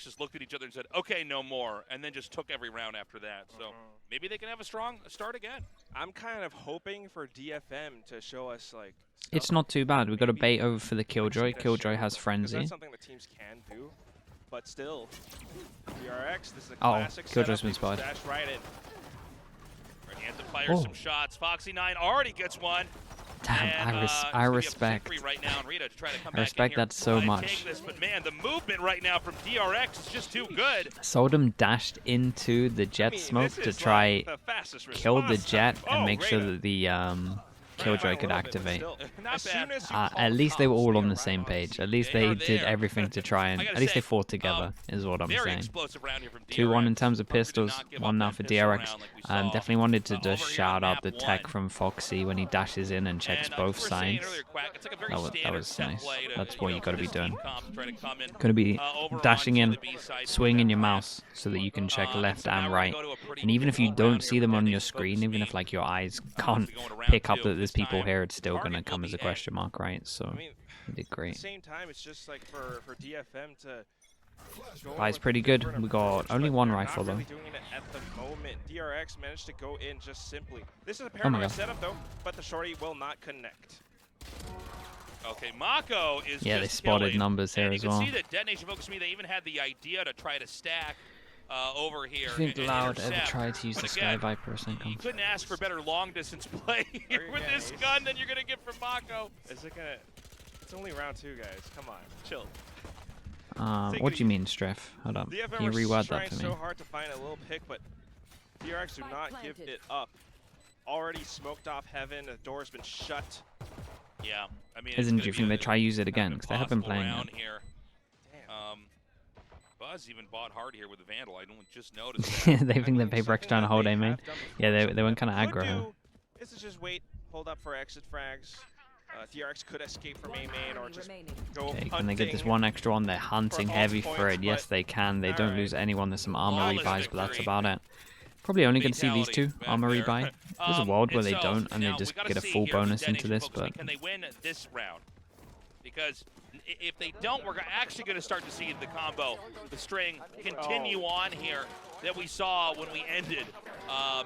DRX just looked at each other and said, okay, no more, and then just took every round after that. So maybe they can have a strong start again. I'm kind of hoping for DFM to show us, like, It's not too bad. We've got a bait over for the Killjoy. Killjoy has Frenzy. That's something that teams can do, but still, DRX, this is a Oh, classic Killjoy's been setup. spotted. Dash right in. He has to fire some shots. Foxy9 already gets one. Damn, And, I respect. Right now, and Rita to try to come I respect that so much. This, but man, the movement right now from DRX is just too good. Soldem dashed into the jet smoke to try kill the jet and make sure that the Killjoy could activate. At least they were all on the same page. At least they did everything to try and at least they fought together is what I'm saying. 2-1 in terms of pistols, 1 now for DRX. Definitely wanted to just shout out the tech from Foxy when he dashes in and checks both sides. That was nice. That's what you got to be doing. Going to be dashing in, swinging your mouse so that you can check left and right. And even if you don't see them on your screen, even if like your eyes can't pick up that there's people here, it's still going to come as a question mark, right? So you did great. At the same time, it's just like for DFM to. It's pretty good. We got only 1 rifle though. Doing it at the moment. DRX managed to go in just simply. This is a paranoid setup though, but the shorty will not connect. Okay, Mako is they spotted numbers here as well. You can see that Detonation Focus Me, they even had the idea to try to stack over here. I think Loud ever tried to use the Sky Viper or something. You couldn't ask for better long distance play here with this gun than you're gonna get from Mako. Is it gonna? It's only round 2, guys. Come on, chill. What do you mean, Streff? Hold up. Can you reword that for me? So hard to find a little pick, but DRX do not give it up. Already smoked off heaven. The door's been shut. Yeah, I mean. Do you think they try use it again? Because they have been playing it. Here. Buzz even bought hard here with the Vandal. I don't just noticed that. They think that Paper X trying to hold A main. Yeah, they went kind of aggro. This is just wait, hold up for exit frags. DRX could escape from A main or just go hunting. Can they get this 1 extra on? They're hunting heavy for it. Yes, they can. They don't lose anyone. There's some armor rebuys, but that's about it. Probably only going to see these 2 armor rebuy. There's a world where they don't, and they just get a full bonus into this. But can they win this round? Because if they don't, we're actually going to start to see the combo, the string, continue on here that we saw when we ended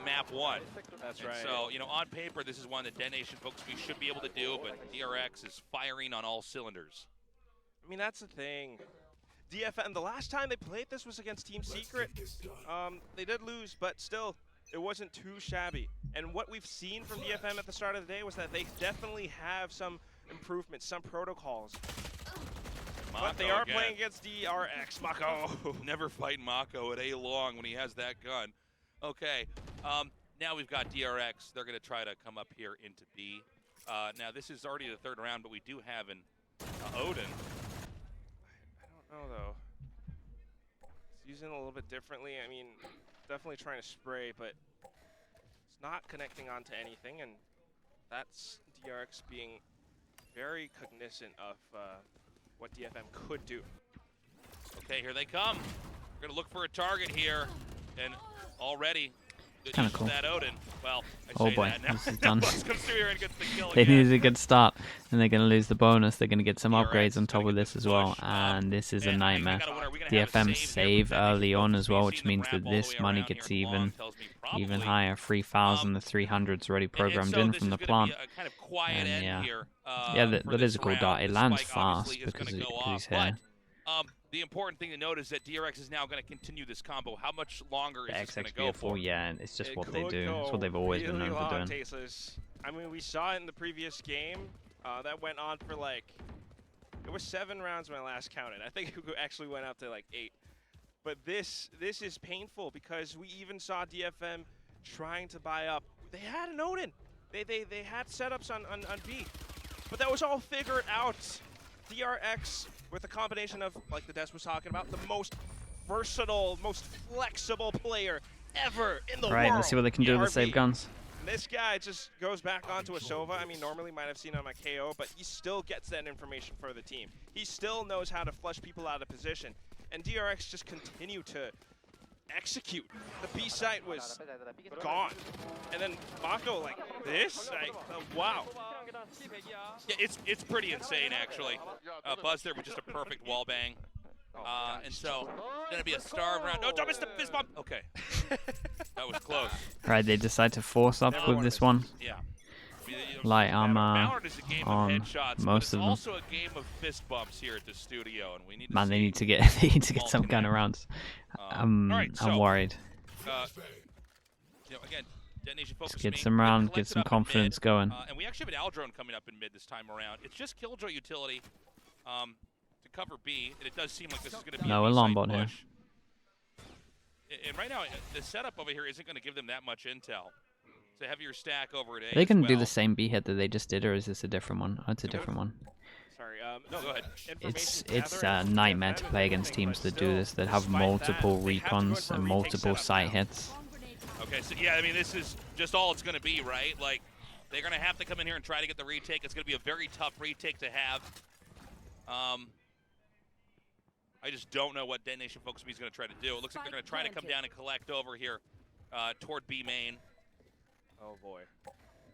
map 1. That's right. So, you know, on paper, this is one that Detonation folks we should be able to do, but DRX is firing on all cylinders. I mean, that's the thing. DFM, the last time they played this was against Team Secret. They did lose, but still, it wasn't too shabby. And what we've seen from DFM at the start of the day was that they definitely have some improvements, some protocols. But they are playing against DRX. Mako. Never fight Mako at A long when he has that gun. Okay, now we've got DRX. They're going to try to come up here into B. Now, this is already the 3rd round, but we do have an Odin. I don't know, though. It's using it a little bit differently. I mean, definitely trying to spray, but it's not connecting onto anything, and that's DRX being very cognizant of what DFM could do. Okay, here they come. We're going to look for a target here, and already kind of cool. That Odin. Well, oh boy, this is done. Comes through here and gets the kill they again. needed a good start, and they're going to lose the bonus. They're going to get some upgrades on top of this as well, and this is a nightmare. DFM save early on as well, which means that this money gets even higher. 3,000, the 300's already programmed in from the plant. And yeah, that is a cool dart. It lands fast because he's here. The important thing to note is that DRX is now going to continue this combo. How much longer is this going to go for? Yeah, it's just what they do. It's what they've always been known for doing. I mean, we saw it in the previous game. That went on for like, it was 7 rounds when I last counted. I think it actually went up to like 8. But this is painful because we even saw DFM trying to buy up. They had an Odin. They had setups on B. But that was all figured out. DRX, with a combination of, like the Des was talking about, the most versatile, most flexible player ever in the world. Right, let's see what they can do with the save guns. This guy just goes back onto a Sova. I mean, normally might have seen on my KO, but he still gets that information for the team. He still knows how to flush people out of position. And DRX just continue to execute. The B site was gone. And then Mako like this? Wow. Yeah, it's pretty insane, actually. Buzz there with just a perfect wall bang. And so it's going to be a starve round. No, don't miss the fist bump. Okay. That was close. Right, they decide to force up with this one. Yeah. Light armor Valorant is a game on of headshots, most of them. also a game of fist bumps here at the studio, and we need to Man, they need to get some kind of rounds. I'm worried. Again, Detonation focus. Just get some rounds, get some confidence going. And we actually have an Aldrone coming up in mid this time around. It's just Killjoy utility to cover B, and it does seem like this is going to be no alarm bot here. And right now, the setup over here isn't going to give them that much intel. It's a heavier stack over at A. Are they going to do the same B hit that they just did, or is this a different one? Oh, it's a different one. Sorry, no, go ahead. It's a nightmare to play against teams that do this, that have multiple recons and multiple site hits. Okay, so yeah, I mean, this is just all it's going to be, right? Like, they're going to have to come in here and try to get the retake. It's going to be a very tough retake to have. I just don't know what Detonation Focus B is going to try to do. It looks like they're going to try to come down and collect over here toward B main. Oh boy.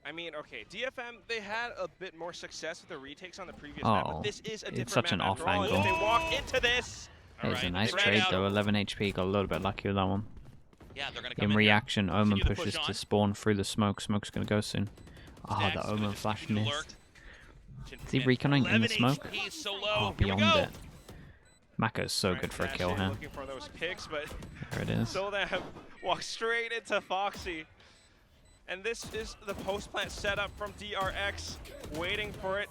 I mean, okay, DFM, they had a bit more success with the retakes on the previous map, but this is a different it's such map an off all, angle. If they walk into this. It's a nice trade though, 11 HP, got a little bit lucky with that one. Yeah, they're gonna come in reaction, here. Omen pushes to spawn through the smoke. Smoke's gonna go soon. Oh, the Omen flash missed. Is he reconning in the smoke? Oh, beyond it. Mako's so good for a kill here. Looking for those picks, but there it is. Soldam walks straight into Foxy. And this is the post-plant setup from DRX, waiting for it.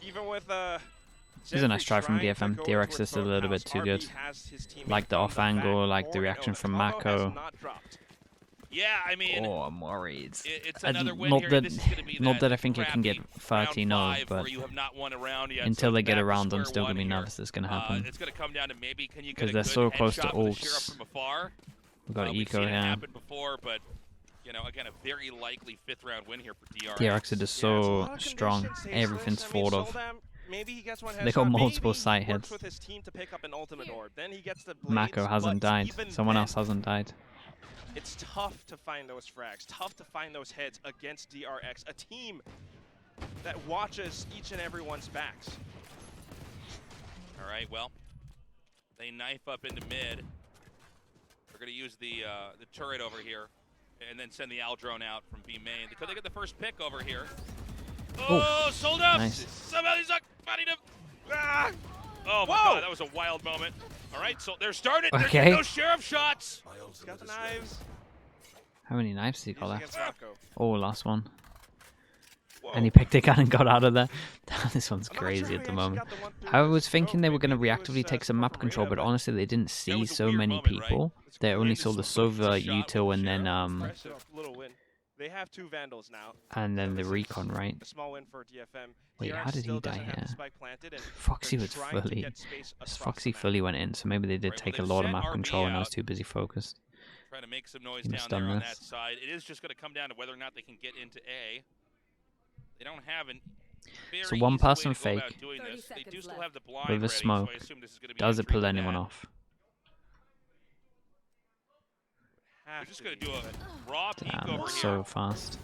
Even with this is a nice try from DFM. DRX is a little bit too good. Like the off angle, like the reaction from Mako. Yeah, I mean, oh, I'm worried. It's another win not here. that, This is gonna be not that I think it can get 30-0, but until they get around, I'm still gonna be nervous that's gonna happen. It's gonna come down to maybe can you get because they're so close to ults. We've got eco here. Happened before, but you know, again, a very likely 5th round win here for DRX. DRX are just so strong. Everything's thought of. They got multiple site hits. Mako hasn't died. Someone else hasn't died. It's tough to find those frags, tough to find those heads against DRX, a team that watches each and everyone's backs. All right, well, they knife up into mid. They're going to use the turret over here and then send the Aldrone out from B main. Could they get the first pick over here? Oh, sold up! Nice. Somebody's not fighting him! Ah! Oh my god, that was a wild moment. All right, so they're started. Okay. There's no sheriff shots. Got the knives. How many knives did he got left? Rocco. Oh, last one. Whoa. And he picked a gun and got out of there. This one's crazy at the moment. I was thinking they were going to reactively take some map control, but honestly they didn't see so many people. They only saw the Sova, util, and then They have 2 Vandals now. And then the recon, right? A small win for DFM. Wait, how did he die here? Foxy was fully... Foxy fully went in, so maybe they did take a lot of map control and I was too busy focused. Trying to make some noise down there on that side. It is just going to come down to whether or not they can get into A. They don't have an so one person fake They do still have the blind with a smoke. Does it pull anyone off? We're just going to do a raw peek over here. So fast.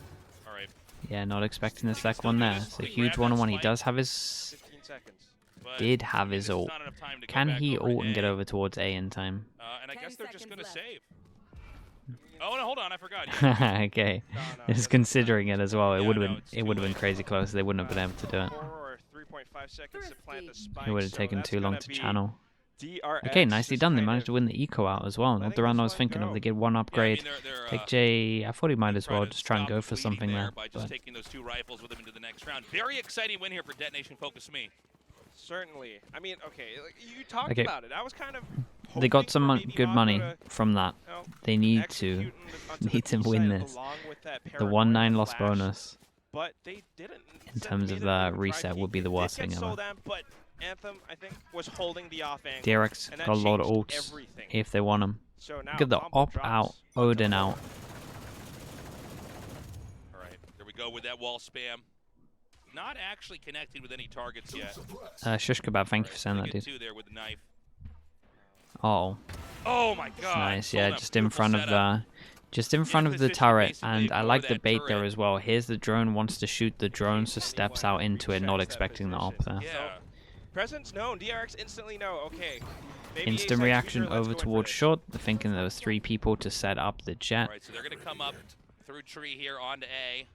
All right. Yeah, not expecting the second one there. It's a huge one-on-one. He does have his... Did have his ult. Can he ult and get over towards A in time? And I guess they're just going to save. Oh, no, hold on. I forgot. Okay. Just considering it as well. It would have been crazy close. They wouldn't have been able to do it. It would have taken too long to channel. Okay, nicely done. They managed to win the eco out as well. Not the round I was thinking of. They get one upgrade. Take J. I thought he might as well just try and go for something there. By just taking those 2 rifles with him into the next round. Very exciting win here for Detonation Focus Me. Certainly. I mean, okay, you talked about it. I was kind of. They got some good money from that. They need to win this. The 1-9 loss bonus. But they didn't. In terms of the reset, would be the worst thing ever. Anthem, I think, was holding the off angle. DRX got a lot of ults if they want them. Look at the op out, Odin out. Alright, there we go with that wall spam. Not actually connected with any targets yet. Shush Kebab, thank you for saying that, dude. There with the knife. Oh. Oh my god. Nice, yeah, just in front of the turret, and I like the bait there as well. Here's the drone, wants to shoot the drone, so steps out into it, not expecting the op there. Yeah. Presence known. DRX instantly know. Okay. Maybe Instant reaction over towards short. They're thinking there was 3 people to set up the jet. All right, so they're going to come up through tree here onto A.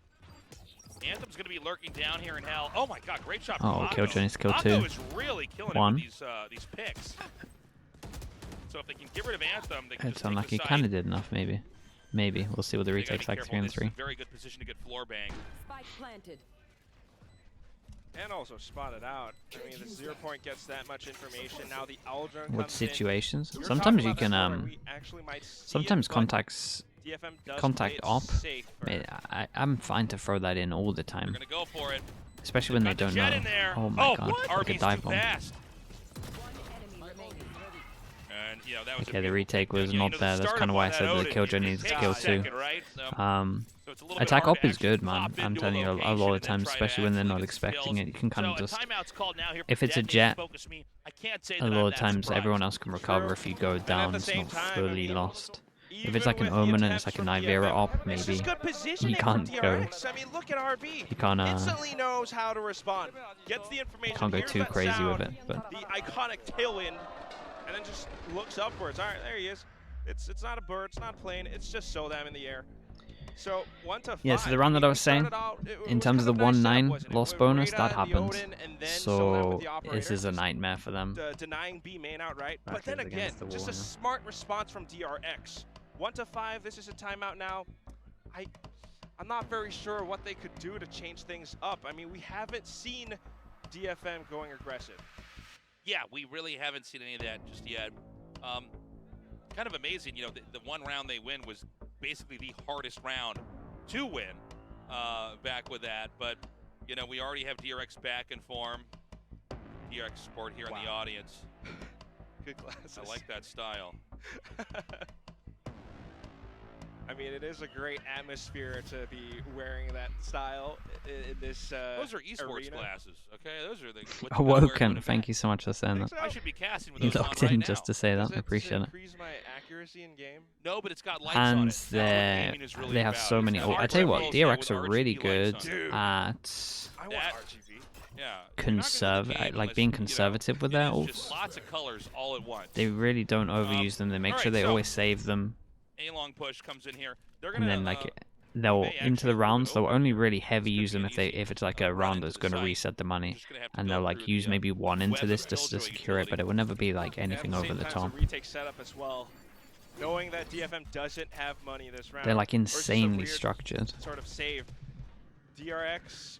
Anthem's going to be lurking down here in hell. Oh my god, great shot from Mako. Killjoy needs to kill 2. Mako is really killing it with these picks. So if they can get rid of Anthem, they can It's unlucky. Kind of did enough, maybe. Maybe. We'll see what the retake's like 3 and 3. Very good position to get floor bang. Spike planted. And also spotted out. I mean, the 0 point gets that much information. Now the Aldrin What comes situations? in. Sometimes you can sometimes it, DFM does contact play it op. safer. I'm fine to throw that in all the time. They're gonna go for it. Especially when they don't know. Oh my god, like a dive bomb. And, you know, that was Okay, the retake was not there. That's kind of why I said that Killjoy needs to kill 2. Right? Attack op is good, man. I'm telling you, a lot of times, especially when they're not expecting it, you can kind of just... If it's a jet, a lot of times everyone else can recover if you go down. It's not fully lost. If it's like an Omen and it's like an Ivera op, maybe you can't go. You can't instantly knows how to respond. Gets the information. Can't go too crazy with it. But the iconic tailwind, and then just looks upwards. All right, there he is. It's not a bird. It's not a plane. It's just Soldam in the air. So 1 to 5. Yeah, so the round that I was saying, in terms of the 1-9 loss bonus, that happened. So this is a nightmare for them. Denying B main outright. But then again, just a smart response from DRX. 1 to 5. This is a timeout now. I'm not very sure what they could do to change things up. I mean, we haven't seen DFM going aggressive. Yeah, we really haven't seen any of that just yet. Kind of amazing, you know, the one round they win was basically the hardest round to win back with that. But, you know, we already have DRX back in form. DRX support here in the audience. Good glasses. I like that style. I mean, it is a great atmosphere to be wearing that style in this Those are esports arena. Glasses, okay? Those are the... Awoken, thank you so much for saying that. I should be casting with You those locked on right in now. just to say that. I appreciate it. Increase my accuracy in game? No, but it's got lights on it. And they have so many... I tell you what, DRX are really good at being conservative with their ults. Lots of colors all at once. They really don't overuse them. They make sure they always save them. A long push comes in here. They're And then they'll into the rounds. They'll only really heavy use them if it's like a round that's going to reset the money, and they'll like use maybe 1 into this just to secure it. But it will never be like anything over the top. Retake setup as well. Knowing that DFM doesn't have money this round. They're like insanely structured. Sort of save. DRX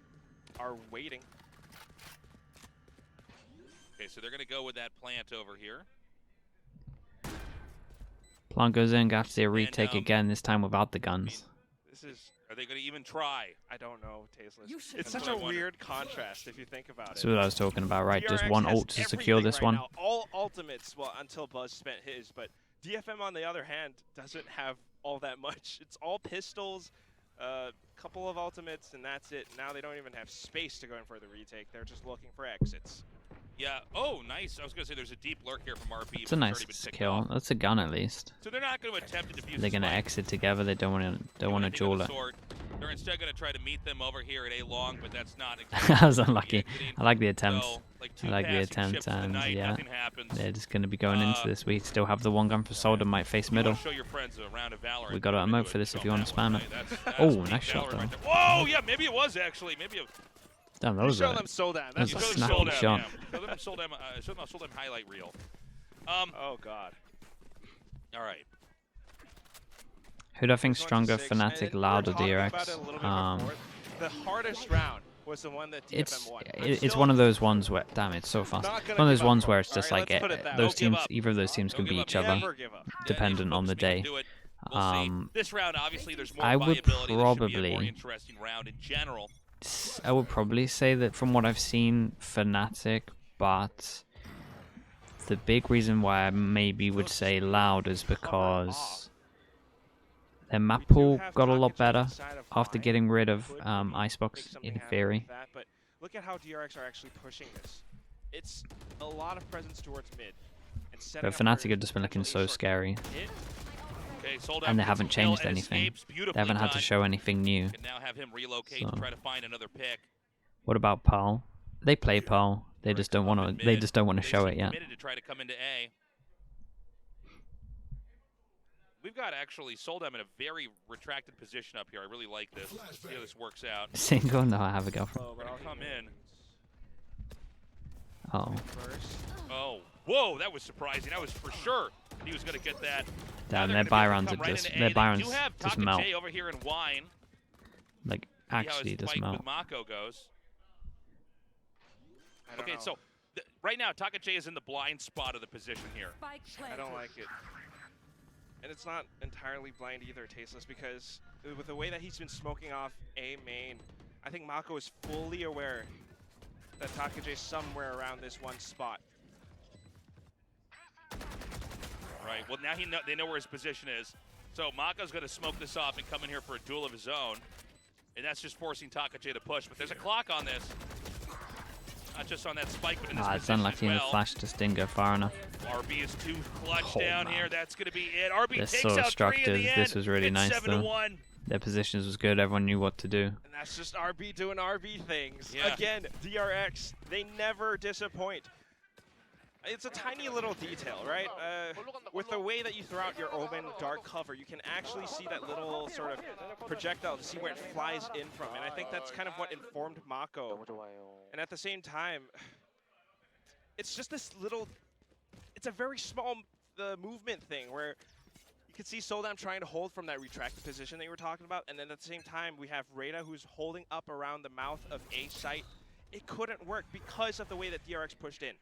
are waiting. Okay, so they're going to go with that plant over here. Plant goes in, got to see a retake again, this time without the guns. Are they going to even try? I don't know, Tasteless. It's such a weird contrast if you think about it. That's what I was talking about, right? Just one ult to secure this one. All ultimates, well, until Buzz spent his, but DFM on the other hand doesn't have all that much. It's all pistols, couple of ultimates, and that's it. Now they don't even have space to go in for the retake. They're just looking for exits. Yeah. Oh, nice. I was going to say there's a deep lurk here from RP. It's a nice kill. That's a gun at least. So they're not going to attempt to defuse. They're going to exit together. They don't want to duel it. They're instead going to try to meet them over here at A long, but that's not exactly. I was unlucky. I like the attempt. So, I like the attempt, and yeah, they're just going to be going into this. We still have the one gun for Solder. Might face middle. Show your friends a round of Valor. We got an emote for this if you want to spam it. Oh, nice shot though. Whoa, yeah, maybe it was actually. Maybe. Damn, that was a Soldam. That's a snappy shot. Show them Soldam highlight reel. Oh god. All right. Who do I think stronger, Fnatic, Loud, or DRX? The hardest round was the one that DFM won. It's one of those ones where, damn, it's so fast. One of those ones where it's just like those teams, either of those teams can beat each other, dependent on the day. This round, obviously, there's more I would probably more interesting round in general. I would probably say that from what I've seen, Fnatic, but the big reason why I maybe would say Loud is because their map pool got a lot better after getting rid of Icebox, in theory. But look at how DRX are actually pushing this. It's a lot of presence towards mid. But Fnatic have just been looking so scary. Okay, and they haven't changed anything. They haven't had to show anything new. Can now have him relocate and try to find another pick. What about Pearl? They play Pearl. They just don't want to. They just don't want to show it yet. To try to come into A. We've got actually Soldam in a very retracted position up here. I really like this. Let's see how this works out. Single? No, I have a girlfriend. Oh, but I'll come in. Oh. Oh. Whoa, that was surprising. I was for sure he was going to get that. Damn, their buy rounds are just their buy rounds just melt. Over here in Wine. Like actually just melt. With Mako goes. Okay, so right now Takache is in the blind spot of the position here. I don't like it. And it's not entirely blind either, Tasteless, because with the way that he's been smoking off A main, I think Mako is fully aware that Takache is somewhere around this one spot. Right, well now they know where his position is. So Mako's going to smoke this off and come in here for a duel of his own. And that's just forcing Takache to push, but there's a clock on this. Not just on that spike, but in this it's unlucky the flash just didn't go far enough. RB is too clutch down here. That's going to be it. RB they're takes so out obstructive. 3 in the end. This was really it's nice, 7-1. though. Their positions was good. Everyone knew what to do. And that's just RB doing RB things. Yeah. Again, DRX, they never disappoint. It's a tiny little detail, right? With the way that you throw out your Omen dark cover, you can actually see that little sort of projectile to see where it flies in from. And I think that's kind of what informed Mako. And at the same time, it's just this little, it's a very small movement thing where you can see Soldam trying to hold from that retracted position that you were talking about. And then at the same time, we have Rada who's holding up around the mouth of A site. It couldn't work because of the way that DRX pushed in.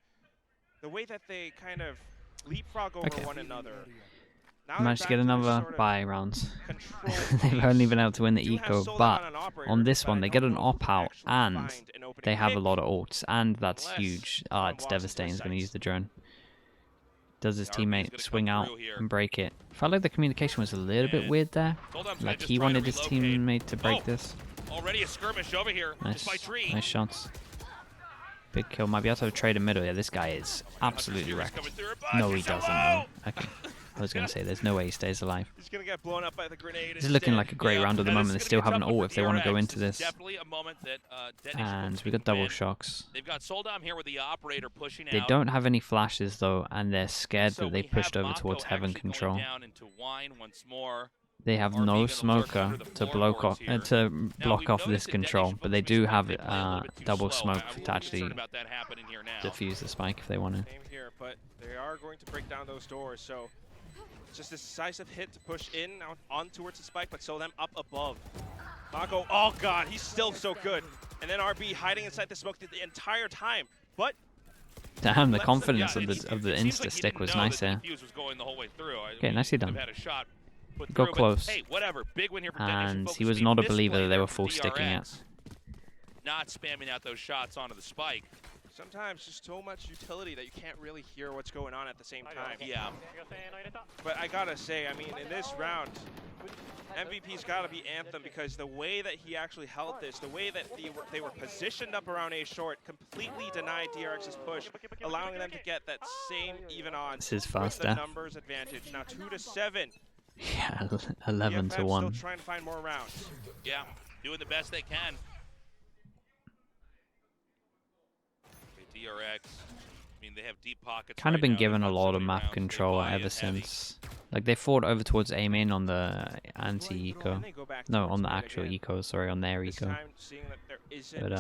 The way that they kind of leapfrog over one another. Now managed to get another buy rounds. They've only been able to win the eco, but on this one they get an op out and they have a lot of ults, and that's huge. It's devastating. He's going to use the drone. Does his teammate swing out and break it? Felt like the communication was a little bit weird there. Like he wanted his teammate to break this. Already a skirmish over here. Nice shots. Big kill. Might be able to have a trade in middle. Yeah, this guy is absolutely wrecked. No, he doesn't. No. Okay. I was going to say, there's no way he stays alive. He's going to get blown up by the grenade. This is looking like a great round at the moment. They still have an ult if they want to go into this. And we got double shocks. They've got Soldam here with the operator pushing out. They don't have any flashes though, and they're scared that they pushed over towards heaven control. They have no smoker to block off this control, but they do have double smoke to actually defuse the spike if they want to. But they are going to break down those doors, so it's just a decisive hit to push in on towards the spike, but Soldam up above. Mako, oh god, he's still so good. And then RB hiding inside the smoke the entire time, but damn, the confidence of the insta stick was nice here. Okay, nicely done. Go close. Hey, whatever. Big win here for and he was not a believer that they were full sticking it. Not spamming out those shots onto the spike. Sometimes just so much utility that you can't really hear what's going on at the same time. Yeah. But I gotta say, I mean, in this round, MVP's gotta be Anthem, because the way that he actually held this, the way that they were positioned up around A short, completely denied DRX's push, allowing them to get that same even odds. This is fast, with the numbers advantage. Now 2-7. Yeah, 11 to 1. Still trying to find more rounds. Yeah, doing the best they can. DRX, I mean, they have deep pockets. Kind of been given a lot of map control ever since. Like they fought over towards A main on the anti-eco. No, on the actual eco, sorry, on their eco. But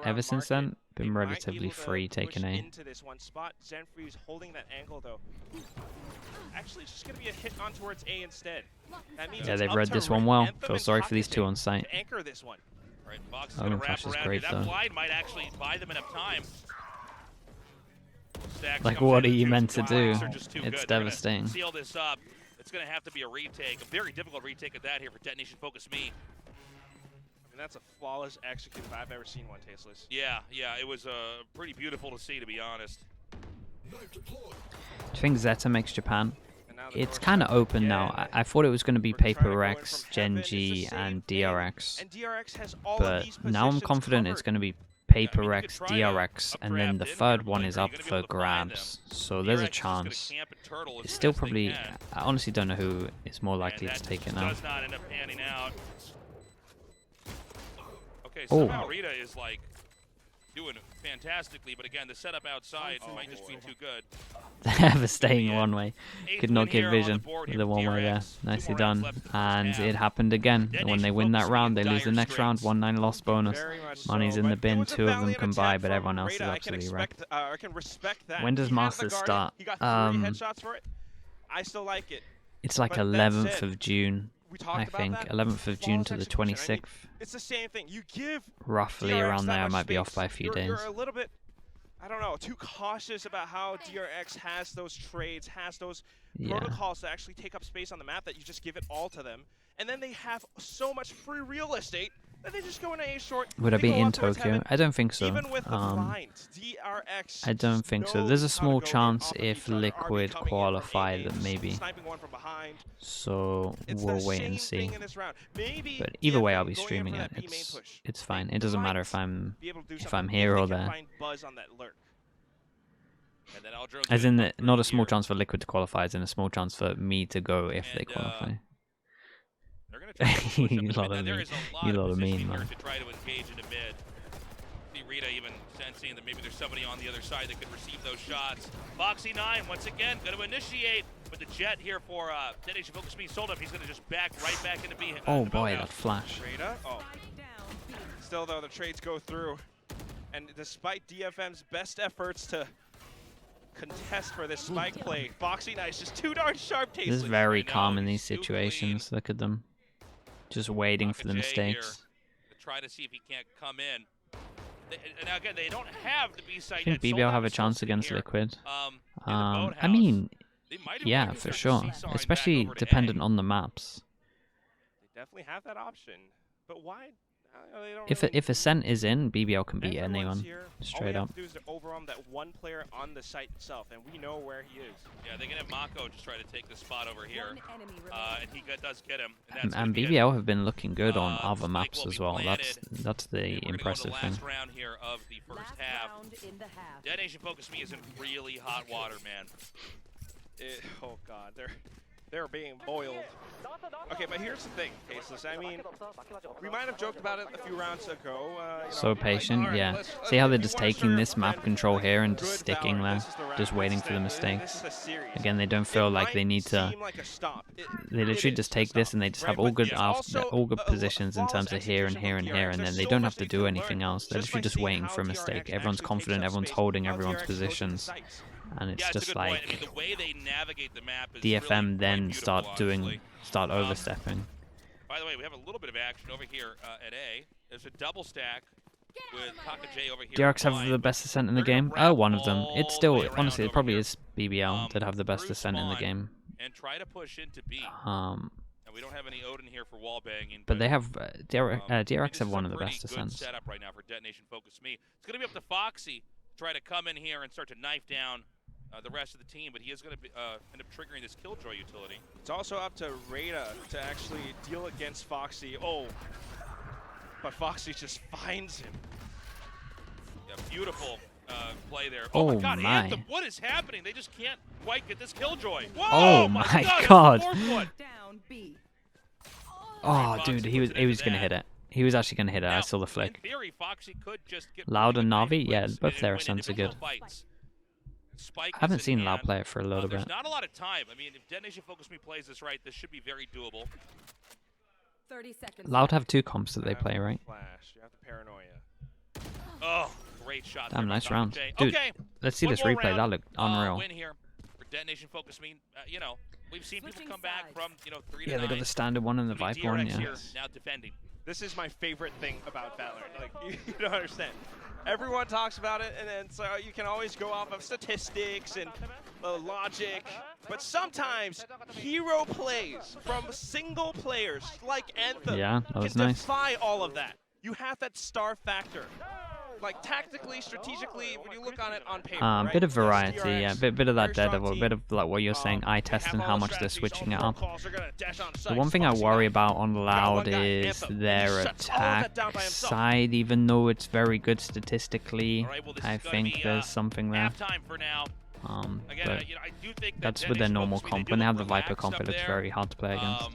ever since then, been relatively free taking A. Holding that angle though. Actually, it's just going to be a hit on towards A instead. That means yeah, they've read this one well. Feel sorry for these two on site. Anchor this one. Right, Fox is going to wrap around. That blind might actually buy them enough time. Like, what are you meant to do? It's devastating. Seal this up. It's going to have to be a retake, a very difficult retake of that here for Detonation Focus Me. I mean, that's a flawless execute if I've ever seen one, Tasteless. Yeah, it was pretty beautiful to see, to be honest. Do you think Zeta makes Japan? It's kind of open now. I thought it was going to be Paper X, Genji, and DRX. But now I'm confident it's going to be Paper X, DRX, and then the third one is up for grabs. So there's a chance. It's still probably... I honestly don't know who is more likely to take it now. Does not end up panning out. Okay, somehow Rita is like doing fantastically, but again, the setup outside might just be too good. They have a staying one way. Could not get vision with the one way there. Nicely done. And it happened again. When they win that round, they lose the next round. 1-9 loss bonus. Money's in the bin. 2 of them can buy, but everyone else is absolutely wrecked. When does Masters start? I still like it. It's like 11th of June. I think 11th of June to the 26th. It's the same thing. You give roughly around there. I might be off by a few days. You're a little bit, I don't know, too cautious about how DRX has those trades, has those protocols that actually take up space on the map that you just give it all to them, and then they have so much free real estate that they just go in a short. Would I be in Tokyo? I don't think so. Even with the blinds, DRX. I don't think so. There's a small chance if Liquid qualify that maybe. So we'll wait and see. But either way, I'll be streaming it. It's fine. It doesn't matter if I'm here or there. As in, not a small chance for Liquid to qualify, as in a small chance for me to go if they qualify. You lot of mean, man. To try to engage into mid. See Rita even sensing that maybe there's somebody on the other side that could receive those shots. Foxy9 once again going to initiate, but the Jet here for Detonation Focus being sold up. He's going to just back right back into B. Oh boy, that flash. Rita. Oh. Still though, the trades go through, and despite DFM's best efforts to contest for this spike play, Foxy9 is just too darn sharp. This is very calm in these situations. Look at them. Just waiting for the mistakes. To try to see if he can't come in. Now again, they don't have the B site. I think BB will have a chance against Liquid. I mean, yeah, for sure. Especially dependent on the maps. They definitely have that option, but why? If Ascent is in, BBL can beat anyone, straight up. All we have to do is overwhelm that one player on the site itself, and we know where he is. Yeah, they can have Mako just try to take the spot over here, and he does get him. And BBL have been looking good on other maps as well. That's the impressive thing. Last round here of the first half. Detonation Focus Me is in really hot water, man. Oh god, they're being boiled. Okay, but here's the thing, Faceless. I mean, we might have joked about it a few rounds ago. So patient, yeah. See how they're just taking this map control here and just sticking there, just waiting for the mistakes. Again, they don't feel like they need to. They literally just take this and they just have all good positions in terms of here and here and here, and then they don't have to do anything else. They're literally just waiting for a mistake. Everyone's confident, everyone's holding everyone's positions. And it's just like I mean, the way they navigate the map is DFM really then start overstepping. By the way, we have a little bit of action over here at A. There's a double stack with Taka J over here. DRX have the best Ascent in the game. Oh, one of them. It's still, honestly, it probably is BBL that have the best Ascent in the game. And try to push into B. And we don't have any Odin here for wall banging. But they have DRX have one of the best Ascents. Setup right now for Detonation Focus Me. It's going to be up to Foxy to try to come in here and start to knife down the rest of the team, but he is going to end up triggering this Killjoy utility. It's also up to Rada to actually deal against Foxy. Oh, but Foxy just finds him. Yeah, beautiful play there. Oh my God, my. Anthem, what is happening? They just can't quite get this Killjoy. Whoa, oh my God. Oh, oh, dude, he was going to hit it. He was actually going to hit it. Now, I saw the flick. In theory, Foxy could just get Loud and Navi, yeah, both their Ascents are good. Spike I haven't seen Loud play it for a little bit. There's not a lot of time. I mean, if Detonation Focus Me plays this right, this should be very doable. 30 seconds. Loud have 2 comps that they play, right? Flash. You have the paranoia. Oh, great shot. Damn, nice round. Dude, okay, let's see this replay. That looked unreal. Win here for Detonation Focus Me. You know, we've seen people come back from 3 to 9. Yeah, they got the standard one and the Viper one, yeah. Now defending. This is my favorite thing about Valorant. Like, you don't understand. Everyone talks about it, and then so you can always go off of statistics and logic, but sometimes hero plays from single players like Anthem that was can nice. defy all of that. You have that star factor. Like tactically, strategically, when you look on it on paper, right? Bit of variety, yeah, bit of that Daredevil, a bit of like what you're saying, eye test and how much they're switching it up. The one thing I worry about on Loud is their attack side, even though it's very good statistically. I think there's something there. But that's with their normal comp. When they have the Viper comp, it looks very hard to play against.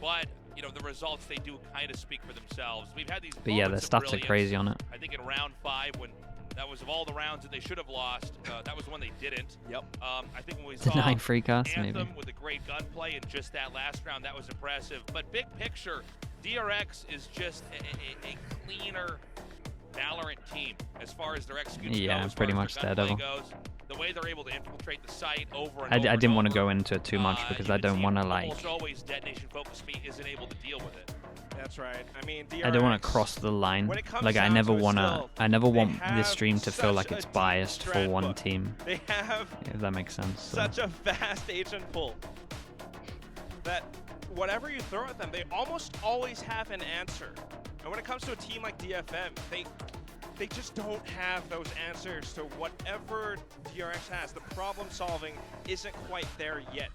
But you know, the results, they do kind of speak for themselves. We've had these But yeah, their stats are crazy on it. I think in round 5, when that was of all the rounds that they should have lost, that was one they didn't. Yep. I think when we saw 9 free casts, Anthem maybe. with a great gunplay in just that last round, that was impressive. But big picture, DRX is just a cleaner Valorant team as far as their execution goes, pretty much Daredevil. The way they're able to infiltrate the site over and I over didn't want to over, go into it too much because I don't want to like. Almost always detonation focus me isn't able to deal with it. That's right. I mean, DRX, I don't want to cross the line. Like I never want this stream to feel like it's biased for one team. They have if that makes sense. Such a fast agent pool that whatever you throw at them, they almost always have an answer. And when it comes to a team like DFM, they just don't have those answers to whatever DRX has. The problem solving isn't quite there yet.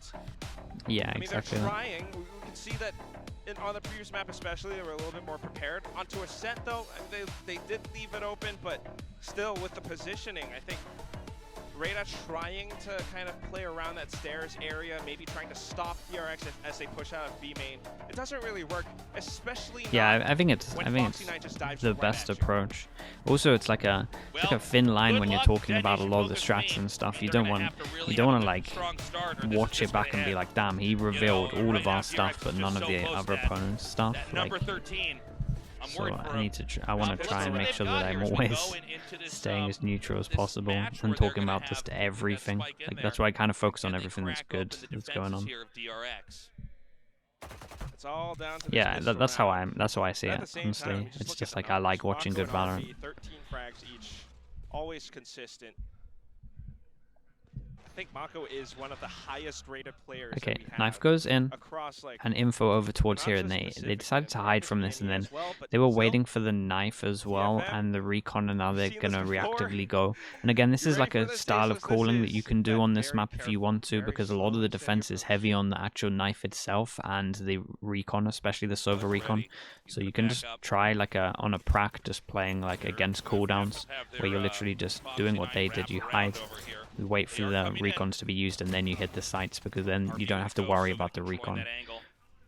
Yeah, I mean, exactly. They're trying. We can see that on the previous map especially, they were a little bit more prepared. Onto Ascent though, they did leave it open, but still with the positioning, I think Reyna trying to kind of play around that stairs area, maybe trying to stop DRX as they push out of B main. It doesn't really work, especially I think it's the best approach. Also, it's like a thin line when you're talking about a lot of the strats and stuff. You don't want to like watch it back and be like, damn, he revealed all of our stuff, but none of the other opponents' stuff. Like, so I want to try and make sure that I'm always staying as neutral as possible and talking about just everything. Like that's why I kind of focus on everything that's good that's going on. It's all down to that's how I see it. Honestly, it's just like I like watching good Valorant. 13 frags each, always consistent. I think Mako is one of the highest rated players. Okay, knife goes in, across, like, and info over towards here, and they decided to hide from this, and then they were waiting for the knife as well, and the recon, and now they're gonna reactively go. And again, this is like a style of calling that you can do on this map if you want to, because a lot of the defense is heavy on the actual knife itself and the recon, especially the Sova recon. So you can just try like on a prac, just playing like against cooldowns, where you're literally just doing what they did. You hide. You wait for the recons to be used and then you hit the sites, because then you don't have to worry about the recon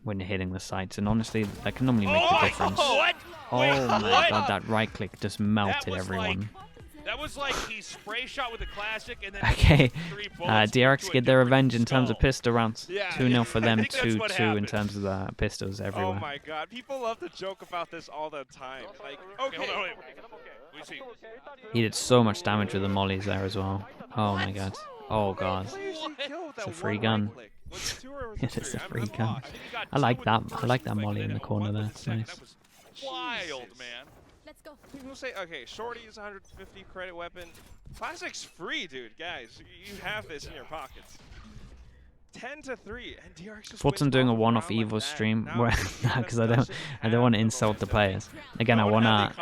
when you're hitting the sites. And honestly, that can normally make the difference. Oh my god, that right click just melted everyone. That was like he spray shot with a classic and then okay, DRX get their revenge in terms of pistol rounds. 2-0 for them, 2-2 in terms of the pistols everywhere. Oh my god, people love to joke about this all the time. Like, okay, hold on, wait. He did so much damage with the mollies there as well. Oh my god. Oh god. It's a free gun. It is a free gun. I like that. I like that molly in the corner there. It's nice. That was wild, man. Let's go. People say, okay, Shorty is 150 credit weapon. Classic's free, dude. Guys, you have this in your pockets. 10-3, and DRX just Thoughts on doing a one-off Evo stream where because I don't want to insult the players. Again, I want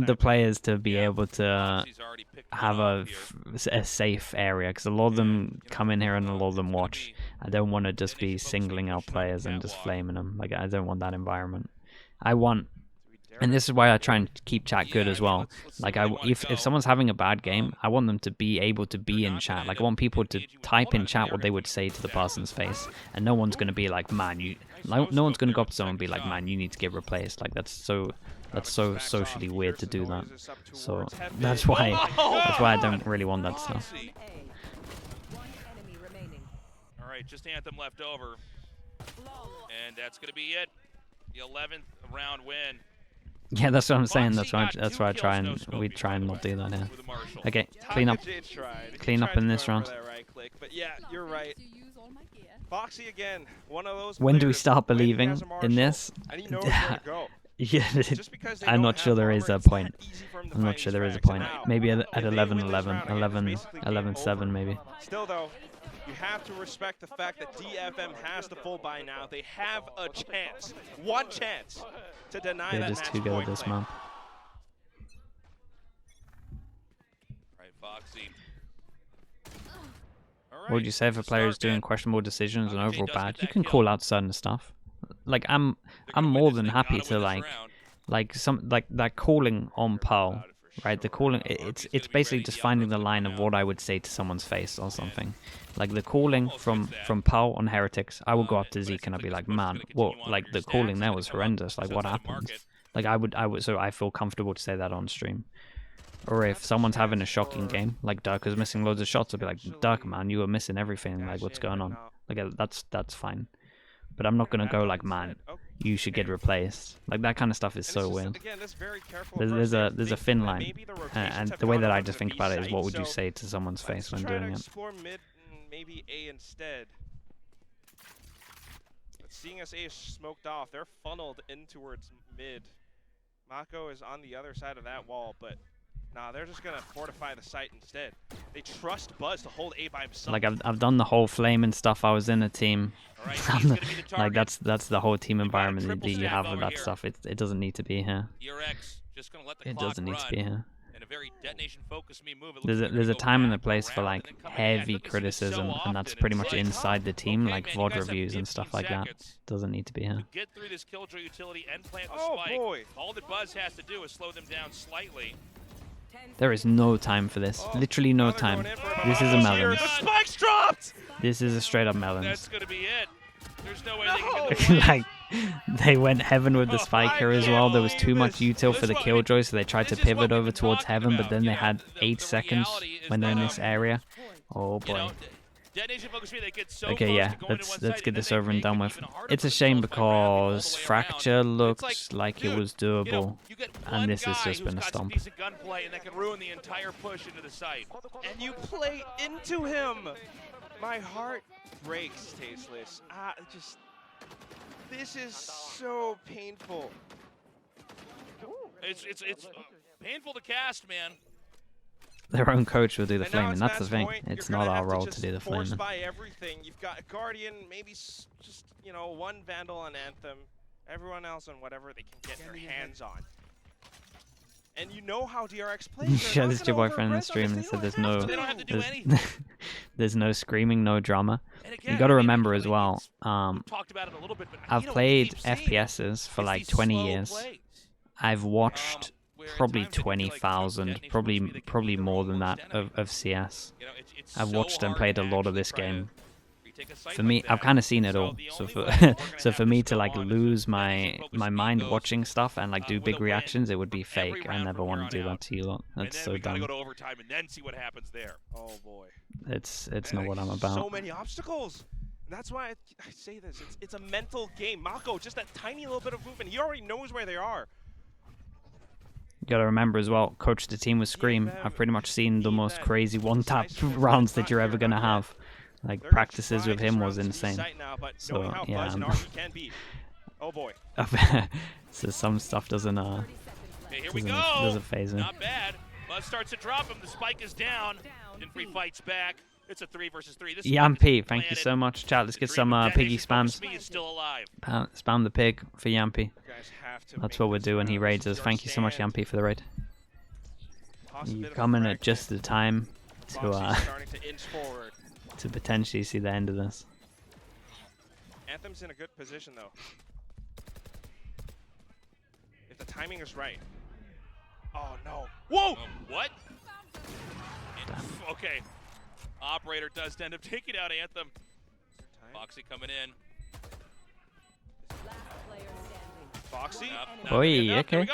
the players to be able to have a safe area, because a lot of them come in here and a lot of them watch. I don't want to just be singling out players and just flaming them. Like, I don't want that environment. I want, and this is why I try and keep chat good as well. Like, if someone's having a bad game, I want them to be able to be in chat. Like, I want people to type in chat what they would say to the person's face, and no one's gonna be like, man, no one's gonna go up to someone and be like, man, you need to get replaced. Like, that's so socially weird to do that. So that's why I don't really want that stuff. All right, just Anthem left over, and that's gonna be it. The 11th round win. Yeah, that's what I'm saying. That's why we try and not do that here. Okay, clean up in this round. But yeah, you're right. Foxy again, one of those. When do we start believing in this? Yeah, I'm not sure there is a point. I'm not sure there is a point. Maybe at 11-11, 11-7 maybe. Still though, you have to respect the fact that DFM has the full buy now. They have a chance, one chance, to deny that just too good at this map. Right, Foxy. What would you say if a player is doing questionable decisions and overall bad? You can call out certain stuff. Like, I'm more than happy to like that calling on Pearl right? The calling, it's basically just finding the line of what I would say to someone's face or something. Like the calling from Pau on Heretics, I would go up to Zeke and I'd be like, man, what? Like the calling there was horrendous. Like what happened? Like I would, so I feel comfortable to say that on stream. Or if someone's having a shocking game, like Durka's missing loads of shots, I'll be like, Durka, man, you were missing everything. Like what's going on? Like that's fine. But I'm not gonna go like, man, you should get replaced. Like that kind of stuff is so weird. There's a thin line, and the way that I just think about it is, what would you say to someone's face when doing it? Mid and maybe A instead. But seeing as A is smoked off, they're funneled in towards mid. Mako is on the other side of that wall, but nah, they're just gonna fortify the site instead. They trust Buzz to hold A by himself. Like I've done the whole flame and stuff. I was in a team. Like that's the whole team environment that you have with that stuff. It doesn't need to be here. DRX just gonna let the It clock doesn't need to run. be here. And a very detonation focused me move. There's a time and a place for like heavy criticism, and that's pretty much inside the team, like VOD reviews and stuff like that. Doesn't need to be here. Get through this killjoy utility and plant the Oh spike. boy! All that Buzz has to do is slow them down slightly. There is no time for this. Literally no time. This is a melon. The spike's dropped! This is a straight up melon. That's gonna be it. There's no way they can get the Like, they went heaven with the spike here as well. There was too much util for the killjoy, so they tried to pivot over towards heaven, but then they had 8 seconds when they're in this area. Oh boy. Okay, yeah, let's get this over and done with. It's a shame because Fracture looked like it was doable, and this has just been a stomp. And you play into him! My heart breaks, Tasteless. This is so painful. It's painful to cast, man. Their own coach will do the And now flaming. it's That's the match thing. point. It's You're not gonna our have to role to just do the force flaming. by everything. You've got a Guardian, maybe just, you know, one Vandal on Anthem. Everyone else on whatever they can get their hands on. And you know how DRX plays. You showed this to your boyfriend in the stream and said there's no screaming, no drama. You got to remember as well, I've played FPSs for like 20 years. I've watched probably 20,000, probably more than that of CS. I've watched and played a lot of this game. For me, I've kind of seen it all. So for me to like lose my mind watching stuff and like do big reactions, it would be fake. I never want to do that to you lot. That's so dumb. Go to overtime and then see what happens there. Oh boy. It's not what I'm about. So many obstacles. That's why I say this. It's a mental game. Mako, just that tiny little bit of movement. He already knows where they are. You gotta remember as well, coach the team with Scream. I've pretty much seen the most crazy one-tap rounds that you're ever gonna have. Like practices with him was insane. So yeah, oh boy. So some stuff doesn't phase me. Not bad. Buzz starts to drop him. The spike is down. Dinfree fights back. It's a 3 versus 3. Yampy, thank you so much, chat. Let's get some piggy spams. Spam the pig for Yampy. That's what we're doing. He raids us. Thank you so much, Yampy, for the raid. You come in at just the time to potentially see the end of this. Anthem's in a good position though. If the timing is right. Oh no. Whoa! What? Okay. Operator does end up taking out Anthem. Foxy coming in. Foxy? Boy, okay.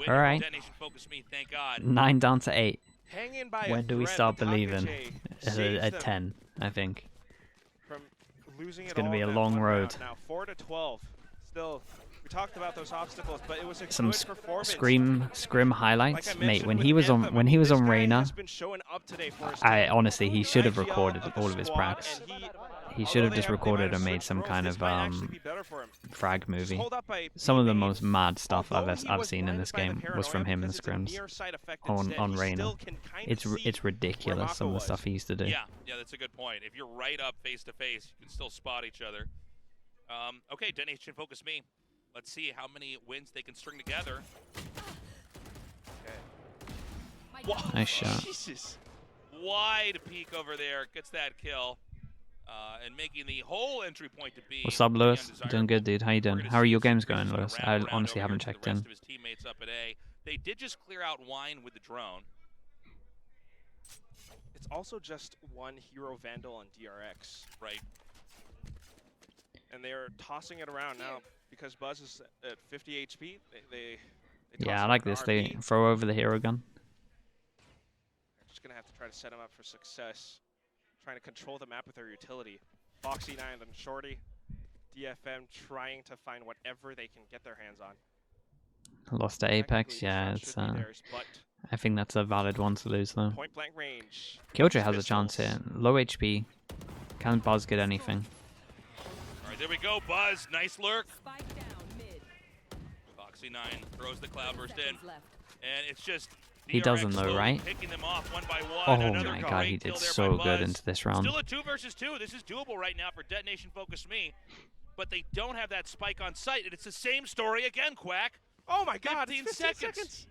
All right. Focus me, thank God. 9 down to 8. Hang in by When do we start believing? At 10, I think. From losing it's going to be a long road. Now 4 to 12. Still, we talked about those obstacles, but it was a Some good performance. scrim highlights, mate. When he was on Reyna, I honestly he should have recorded all of his pracs. He should have just recorded and made some kind of frag movie. Some of the most mad stuff I've seen in this game was from him in scrims on Reyna. It's ridiculous some of the stuff he used to do. Yeah, that's a good point. If you're right up face to face, you can still spot each other. Okay, Detonation focus me. Let's see how many wins they can string together. Okay. Nice shot. Jesus. Wide peek over there, gets that kill. And making the whole entry point to B. What's up, Lewis? Doing good, dude. How you doing? How are your games going, Lewis? I honestly haven't checked in. They did just clear out Wine with the drone. It's also just one Hero Vandal on DRX. Right. And they're tossing it around now because Buzz is at 50 HP. They Yeah, I like this. They throw over the hero gun. They're just going to have to try to set him up for success. Trying to control the map with their utility. Foxy 9 and Shorty. DFM trying to find whatever they can get their hands on. Lost to Apex, yeah. It's I think that's a valid one to lose though. Point blank range. Killjoy has a chance here. Low HP. Can Buzz get anything? All right, there we go. Buzz, nice lurk. Spike down mid. Foxy 9 throws the cloudburst in, and it's just He doesn't though, right? Picking them off one by one. Oh Another my god, he great did kill there so by good Buzz. into this round. Still a 2 versus 2. This is doable right now for Detonation Focus Me, but they don't have that spike on site, and it's the same story again, Quack. Oh my god, 15 it's 15 seconds.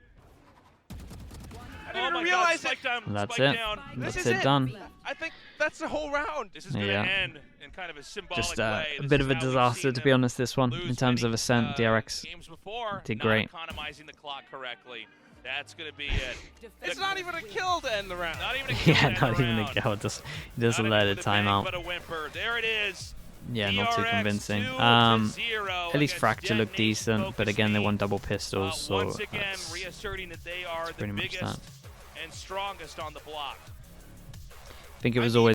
I didn't even realize it. That's spike it. Down. That's it done. I think that's the whole round. This is going to end in kind of a symbolic Just way. a This bit is of a how we've disaster, seen to be them honest, this one, lose in terms of many, Ascent. DRX games before, did not great. economizing the clock correctly. That's going to be it. It's not even a kill to end the round. Not even a kill to Yeah, end not the even a round. kill. Just he doesn't Not let even it with a time bang, out. But a whimper. There it is. Yeah, not too DRX convincing. 2-0 At least against Fracture looked Detonation decent, but Focus again they Me. won double pistols, so Once again, that's reasserting that they are the pretty much biggest that. and strongest on the block. I think it was always